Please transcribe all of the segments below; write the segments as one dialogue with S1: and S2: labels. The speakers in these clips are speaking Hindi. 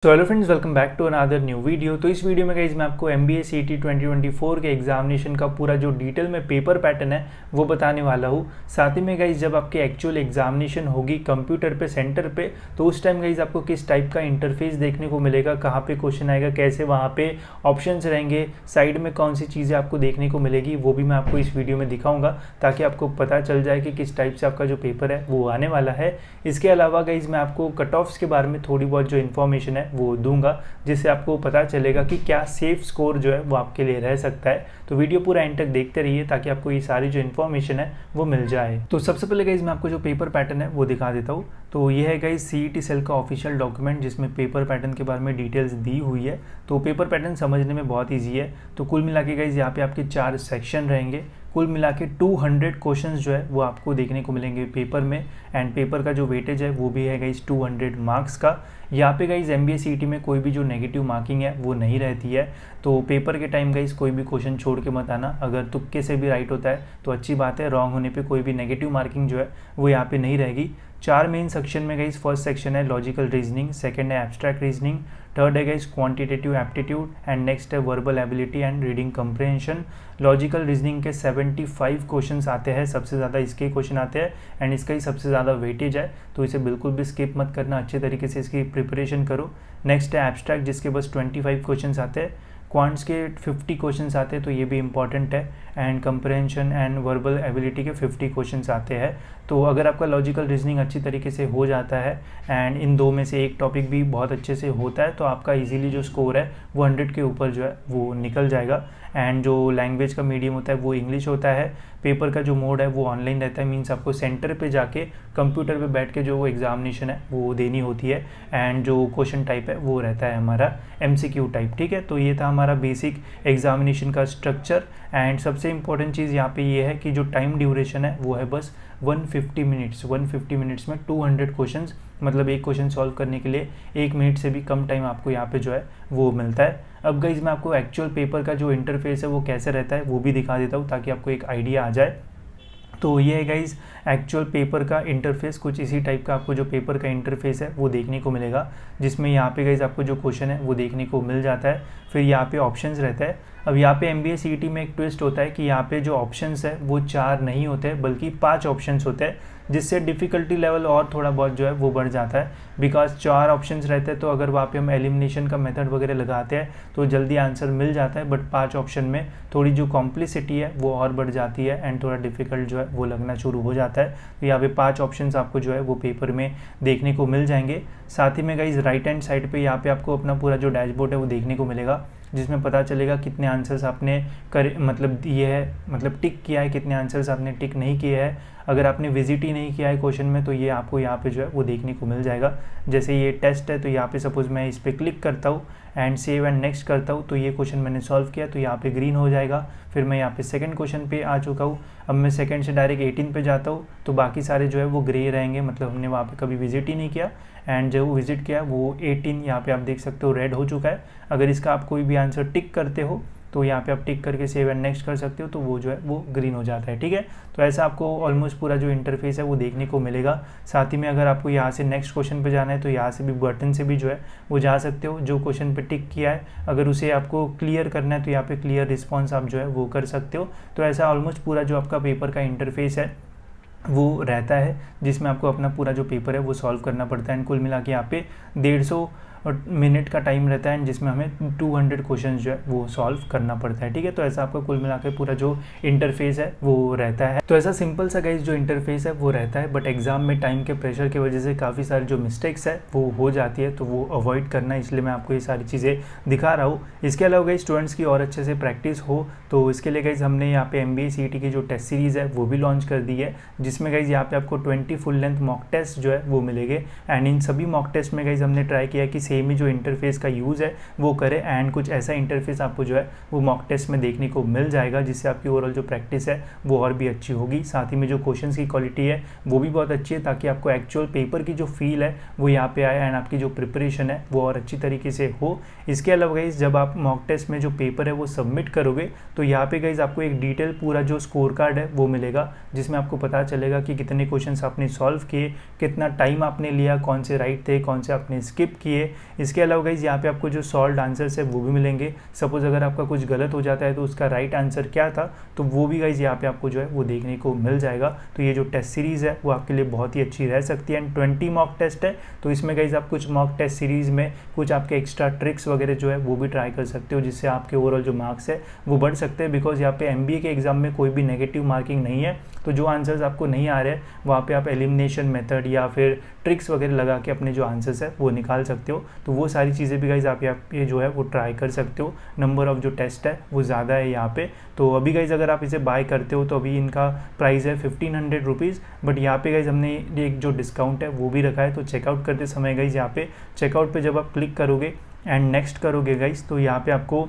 S1: So hello friends, welcome back to another new video. तो इस वीडियो में गाइज मैं आपको MBA CET 2024 के एग्जामिनेशन का पूरा जो डिटेल में पेपर पैटर्न है वो बताने वाला हूँ। साथ ही में गाइज जब आपकी एक्चुअल एग्जामिनेशन होगी कंप्यूटर पे सेंटर पे, तो उस टाइम गाइज आपको किस टाइप का इंटरफेस देखने को मिलेगा, कहाँ पे क्वेश्चन आएगा, कैसे वहाँ पे ऑप्शंस रहेंगे, साइड में कौन सी चीज़ें आपको देखने को मिलेगी, वो भी मैं आपको इस वीडियो में दिखाऊँगा ताकि आपको पता चल जाए कि किस टाइप से आपका जो पेपर है वो आने वाला है। इसके अलावा गाइज मैं आपको कट ऑफ्स के बारे में थोड़ी बहुत जो इन्फॉर्मेशन है वो दूंगा, जिससे आपको पता चलेगा कि क्या सेफ स्कोर जो है वो आपके लिए रह सकता है। तो वीडियो पूरा एंड तक देखते रहिए ताकि आपको ये सारी जो इन्फॉर्मेशन है वो मिल जाए। तो सबसे पहले गाइज मैं आपको जो पेपर पैटर्न है वो दिखा देता हूँ। तो ये है गाइज CET सेल का ऑफिशियल डॉक्यूमेंट जिसमें पेपर पैटर्न के बारे में डिटेल्स दी हुई है। तो पेपर पैटर्न समझने में बहुत ईजी है। तो कुल मिला के गाइज यहाँ पे आपके 4 सेक्शन रहेंगे। कुल मिला के 200 क्वेश्चंस जो है वो आपको देखने को मिलेंगे पेपर में। एंड पेपर का जो वेटेज है वो भी है गाइज 200 मार्क्स का। यहाँ पे गाइज MBA CET में कोई भी जो नेगेटिव मार्किंग है वो नहीं रहती है। तो पेपर के टाइम गाइज कोई भी क्वेश्चन छोड़ के मत आना। अगर तुक्के से भी राइट होता है तो अच्छी बात है, रॉन्ग होने पे कोई भी नेगेटिव मार्किंग जो है वो यहाँ पे नहीं रहेगी। 4 मेन सेक्शन में गाइज फर्स्ट सेक्शन है लॉजिकल रीजनिंग, सेकंड है एब्स्ट्रैक्ट रीजनिंग, थर्ड है guys quantitative aptitude and next है verbal ability and reading comprehension. Logical reasoning के 75 क्वेश्चंस आते हैं, सबसे ज़्यादा इसके क्वेश्चन आते हैं एंड इसका ही सबसे ज़्यादा वेटेज है। तो इसे बिल्कुल भी स्किप मत करना, अच्छे तरीके से इसकी प्रिपरेशन करो। नेक्स्ट है एब्स्ट्रैक्ट जिसके बस 25 क्वेश्चंस आते हैं। क्वांट्स के 50 क्वेश्चंस आते हैं, तो ये भी इंपॉर्टेंट है। And comprehension and verbal ability के 50 क्वेश्चंस आते हैं। तो अगर आपका लॉजिकल रीजनिंग अच्छी तरीके से हो जाता है एंड इन दो में से एक टॉपिक भी बहुत अच्छे से होता है तो आपका इजीली जो स्कोर है वो 100 के ऊपर जो है वो निकल जाएगा। एंड जो लैंग्वेज का मीडियम होता है वो इंग्लिश होता है। पेपर का जो मोड है वो ऑनलाइन रहता है, मीन्स आपको सेंटर पे जाके कंप्यूटर पे बैठ के जो वो एग्जामिनेशन है वो देनी होती है। एंड जो क्वेश्चन टाइप है वो रहता है हमारा MCQ टाइप। ठीक है, तो ये था हमारा बेसिक एग्जामिनेशन का स्ट्रक्चर। एंड सबसे इंपॉर्टेंट चीज़ यहाँ पे ये है कि जो टाइम ड्यूरेशन है वो है बस 150 मिनट्स। 150 मिनट्स में 200 क्वेश्चंस, मतलब एक क्वेश्चन सॉल्व करने के लिए 1 मिनट से भी कम टाइम आपको यहाँ पे जो है वो मिलता है। अब गाइज मैं आपको एक्चुअल पेपर का जो इंटरफेस है वो कैसे रहता है वो भी दिखा देता हूँ ताकि आपको एक आइडिया आ जाए। तो ये है गाइज एक्चुअल पेपर का इंटरफेस, कुछ इसी टाइप का आपको जो पेपर का इंटरफेस है वो देखने को मिलेगा, जिसमें यहाँ पे गाइज आपको जो क्वेश्चन है वो देखने को मिल जाता है। फिर यहाँ पे ऑप्शंस रहता है। अब यहाँ पे MBA CET में एक ट्विस्ट होता है कि यहाँ पे जो ऑप्शंस है वो 4 नहीं होते बल्कि 5 ऑप्शंस होते हैं, जिससे डिफ़िकल्टी लेवल और थोड़ा बहुत जो है वो बढ़ जाता है। बिकॉज 4 ऑप्शंस रहते हैं तो अगर वहाँ पे हम एलिमिनेशन का मेथड वगैरह लगाते हैं तो जल्दी आंसर मिल जाता है, बट 5 ऑप्शन में थोड़ी जो कॉम्प्लिसिटी है वो और बढ़ जाती है एंड थोड़ा डिफिकल्ट जो है वो लगना शुरू हो जाता है। तो यहाँ पे 5 ऑप्शंस आपको जो है वो पेपर में देखने को मिल जाएंगे। साथ ही में गाइज राइट हैंड साइड पे यहाँ पे आपको अपना पूरा जो डैशबोर्ड है वो देखने को मिलेगा, जिसमें पता चलेगा कितने आंसर्स आपने मतलब दिए है, मतलब टिक किया है, कितने आंसर्स आपने टिक नहीं किए हैं। अगर आपने विजिट ही नहीं किया है क्वेश्चन में तो ये आपको यहाँ पे जो है वो देखने को मिल जाएगा। जैसे ये टेस्ट है तो यहाँ पे सपोज मैं इस पर क्लिक करता हूँ एंड सेव एंड नेक्स्ट करता हूँ तो ये क्वेश्चन मैंने सॉल्व किया तो यहाँ पे ग्रीन हो जाएगा। फिर मैं यहाँ पे सेकंड क्वेश्चन पे आ चुका हूँ। अब मैं सेकंड से डायरेक्ट 18 पे जाता हूँ तो बाकी सारे जो है वो ग्रे रहेंगे, मतलब हमने वहाँ पे कभी विजिट ही नहीं किया। एंड जो विजिट किया वो 18 यहाँ पे आप देख सकते हो रेड हो चुका है। अगर इसका आप कोई भी आंसर टिक करते हो तो यहाँ पे आप टिक करके सेव एंड नेक्स्ट कर सकते हो तो वो जो है वो ग्रीन हो जाता है। ठीक है, तो ऐसा आपको ऑलमोस्ट पूरा जो इंटरफेस है वो देखने को मिलेगा। साथ ही में अगर आपको यहाँ से नेक्स्ट क्वेश्चन पे जाना है तो यहाँ से भी बटन से भी जो है वो जा सकते हो। जो क्वेश्चन पे टिक किया है अगर उसे आपको क्लियर करना है तो यहाँ पे क्लियर रिस्पॉन्स आप जो है वो कर सकते हो। तो ऐसा ऑलमोस्ट पूरा जो आपका पेपर का इंटरफेस है वो रहता है, जिसमें आपको अपना पूरा जो पेपर है वो सॉल्व करना पड़ता है। एंड कुल मिला के यहाँ पे 150 मिनट का टाइम रहता है जिसमें हमें 200 क्वेश्चन जो है वो सॉल्व करना पड़ता है। ठीक है, तो ऐसा आपका कुल मिला के पूरा जो इंटरफेस है वो रहता है। तो ऐसा सिंपल सा गाइस जो इंटरफेस है वो रहता है, बट एग्जाम में टाइम के प्रेशर की वजह से काफ़ी सारी जो मिस्टेक्स है वो हो जाती है, तो वो अवॉइड करना, इसलिए मैं आपको ये सारी चीज़ें दिखा रहा हूँ। इसके अलावा गाइस स्टूडेंट्स की और अच्छे से प्रैक्टिस हो तो इसके लिए गाइस हमने यहाँ पे MBA CET की जो टेस्ट सीरीज़ है वो भी लॉन्च कर दी है, जिसमें गाइस यहाँ पे आपको 20 फुल लेंथ मॉक टेस्ट जो है वो मिलेंगे। एंड इन सभी मॉक टेस्ट में गाइस हमने ट्राई किया कि सेम ही जो इंटरफेस का यूज़ है वो करे एंड कुछ ऐसा इंटरफेस आपको जो है वो मॉक टेस्ट में देखने को मिल जाएगा, जिससे आपकी ओवरऑल जो प्रैक्टिस है वो और भी अच्छी होगी। साथ ही में जो क्वेश्चंस की क्वालिटी है वो भी बहुत अच्छी है, ताकि आपको एक्चुअल पेपर की जो फील है वो यहाँ पे आए एंड आपकी जो प्रिपरेशन है वो और अच्छी तरीके से हो। इसके अलावा गाइस जब आप मॉक टेस्ट में जो पेपर है वो सबमिट करोगे तो यहाँ पे गाइस आपको एक डिटेल पूरा जो स्कोर कार्ड है वो मिलेगा, जिसमें आपको पता चलेगा कि कितने क्वेश्चंस आपने सॉल्व किए, कितना टाइम आपने लिया, कौन से राइट थे, कौन से आपने स्किप किए, इसके अलावा गाइज यहाँ पे आपको जो सॉल्व आंसर्स है वो भी मिलेंगे। सपोज अगर आपका कुछ गलत हो जाता है तो उसका राइट आंसर क्या था, तो वो भी गाइज यहाँ पे आपको जो है वो देखने को मिल जाएगा। तो ये जो टेस्ट सीरीज़ है वो आपके लिए बहुत ही अच्छी रह सकती है। एंड 20 मॉक टेस्ट है, तो इसमें गाइज आप कुछ मॉक टेस्ट सीरीज़ में कुछ आपके एक्स्ट्रा ट्रिक्स वगैरह जो है वो भी ट्राई कर सकते हो, जिससे आपके ओवरऑल जो मार्क्स है वो बढ़ सकते हैं। बिकॉज यहाँ पे MBA के एग्जाम में कोई भी नेगेटिव मार्किंग नहीं है, तो जो आंसर्स आपको नहीं आ रहे हैं वहाँ पे आप एलिमिनेशन मेथड या फिर ट्रिक्स वगैरह लगा के अपने जो आंसर्स है वो निकाल सकते हो। तो वो सारी चीज़ें भी गाइज आप ये जो है वो ट्राई कर सकते हो। नंबर ऑफ जो टेस्ट है वो ज़्यादा है यहाँ पे। तो अभी गाइज अगर आप इसे बाय करते हो तो अभी इनका प्राइस है 1500 रुपीज़, बट यहाँ पे गाइज हमने एक जो डिस्काउंट है वो भी रखा है। तो चेकआउट करते समय गाइज यहाँ पे चेकआउट पे जब आप क्लिक करोगे एंड नेक्स्ट करोगे गाइज, तो यहाँ पे आपको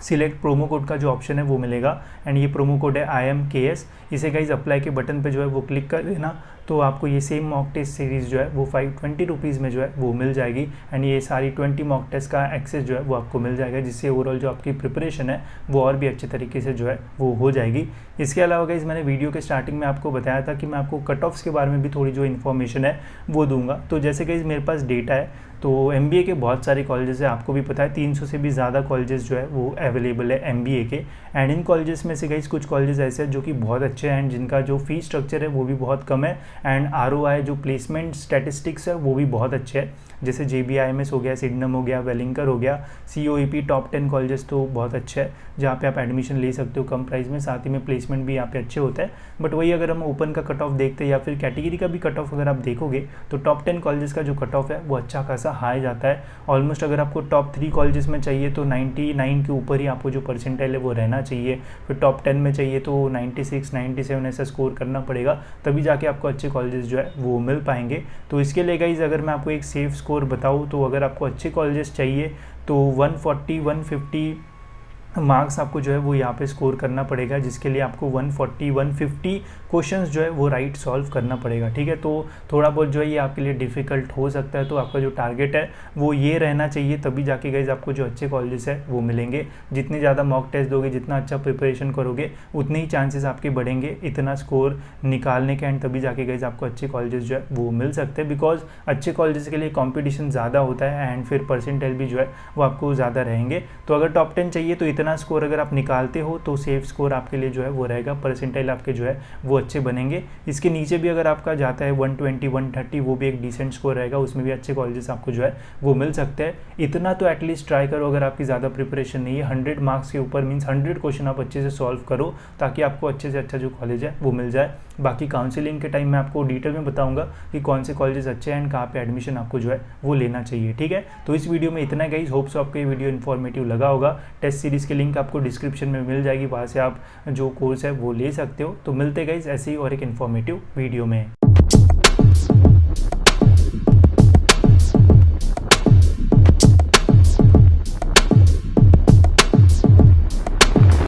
S1: सिलेक्ट प्रोमो कोड का जो ऑप्शन है वो मिलेगा। एंड ये प्रोमो कोड है IMKS। इसे गाइज अप्लाई के बटन पे जो है वो क्लिक कर देना, तो आपको ये सेम मॉक टेस्ट सीरीज़ जो है वो 520 रुपीज़ में जो है वो मिल जाएगी। एंड ये सारी 20 मॉक टेस्ट का एक्सेस जो है वो आपको मिल जाएगा, जिससे ओवरऑल जो आपकी प्रिपरेशन है वो और भी अच्छे तरीके से जो है वो हो जाएगी। इसके अलावा गाइज मैंने वीडियो के स्टार्टिंग में आपको बताया था कि मैं आपको कट ऑफ्स के बारे में भी थोड़ी जो इन्फॉर्मेशन है वो दूंगा। तो जैसे गाइज मेरे पास डेटा है, तो MBA के बहुत सारे कॉलेजेस है, आपको भी पता है 300 से भी ज़्यादा कॉलेजेस जो है वो अवेलेबल है MBA के। एंड इन कॉलेजेस में से गाइज कुछ कॉलेजेस ऐसे हैं जो कि बहुत अच्छे हैं एंड जिनका जो फीस स्ट्रक्चर है वो भी बहुत कम है। एंड ROI जो प्लेसमेंट स्टैटिस्टिक्स है वो भी बहुत अच्छे है, जैसे JBIMS हो गया, सिडनम हो गया, वेलिंकर हो गया, COEP टॉप 10 कॉलेजेस तो बहुत अच्छे है जहाँ पे आप एडमिशन ले सकते हो कम प्राइस में, साथ ही में प्लेसमेंट भी यहाँ पे अच्छे होता है। बट वही अगर हम ओपन का कट ऑफ देखते हैं या फिर कैटेगरी का भी कट ऑफ अगर आप देखोगे तो टॉप 10 कॉलेजेस का जो कट ऑफ है वो अच्छा खासा हाई जाता है। ऑलमोस्ट अगर आपको टॉप 3 कॉलेजेस में चाहिए तो 99 के ऊपर ही आपको जो परसेंटाइल है वो रहना चाहिए। फिर टॉप 10 में चाहिए तो 96, 97 ऐसा स्कोर करना पड़ेगा, तभी जाके आपको अच्छे कॉलेजेस जो है वो मिल पाएंगे। तो इसके लिए गाइज अगर मैं आपको एक सेफ स्कोर बताऊँ तो अगर आपको अच्छे कॉलेजेस चाहिए तो 140, 150 मार्क्स आपको जो है वो यहाँ पे स्कोर करना पड़ेगा, जिसके लिए आपको 140, 150 क्वेश्चंस जो है वो राइट सॉल्व करना पड़ेगा। ठीक है, तो थोड़ा बहुत जो है ये आपके लिए डिफ़िकल्ट हो सकता है, तो आपका जो टारगेट है वो ये रहना चाहिए, तभी जाके गाइज आपको जो अच्छे कॉलेजेस है वो मिलेंगे। जितने ज़्यादा मॉक टेस्ट दोगे, जितना अच्छा प्रिपरेशन करोगे, उतने ही चांसेस आपके बढ़ेंगे इतना स्कोर निकालने के। एंड तभी जाके गाइज आपको अच्छे कॉलेजेस जो है वो मिल सकते हैं, बिकॉज अच्छे कॉलेजेस के लिए कॉम्पिटिशन ज़्यादा होता है एंड फिर परसेंटाइल भी जो है वो आपको ज़्यादा रहेंगे। तो अगर टॉप 10 चाहिए तो इतना स्कोर अगर आप निकालते हो तो सेफ स्कोर आपके लिए जो है वो रहेगा, परसेंटाइल आपके जो है वो अच्छे बनेंगे। इसके नीचे भी अगर आपका जाता है 120, 130, वो भी एक डिसेंट स्कोर रहेगा, उसमें भी अच्छे कॉलेजेस आपको जो है वो मिल सकते हैं। इतना तो एटलीस्ट ट्राई करो, अगर आपकी ज़्यादा प्रिपरेशन नहीं है 100 मार्क्स के ऊपर, मीन्स 100 क्वेश्चन आप अच्छे से सॉल्व करो, ताकि आपको अच्छे से अच्छा जो कॉलेज है वो मिल जाए। बाकी काउंसलिंग के टाइम मैं आपको डिटेल में बताऊंगा कि कौन से कॉलेजेस अच्छे हैं एंड कहाँ पे एडमिशन आपको जो है वो लेना चाहिए। ठीक है, तो इस वीडियो में इतना गाइस, होप सो आपको ये वीडियो इन्फॉर्मेटिव लगा होगा। टेस्ट सीरीज़ की लिंक आपको डिस्क्रिप्शन में मिल जाएगी, वहाँ से आप जो कोर्स है वो ले सकते हो। तो मिलते गाइस ऐसे ही और एक इन्फॉर्मेटिव वीडियो में।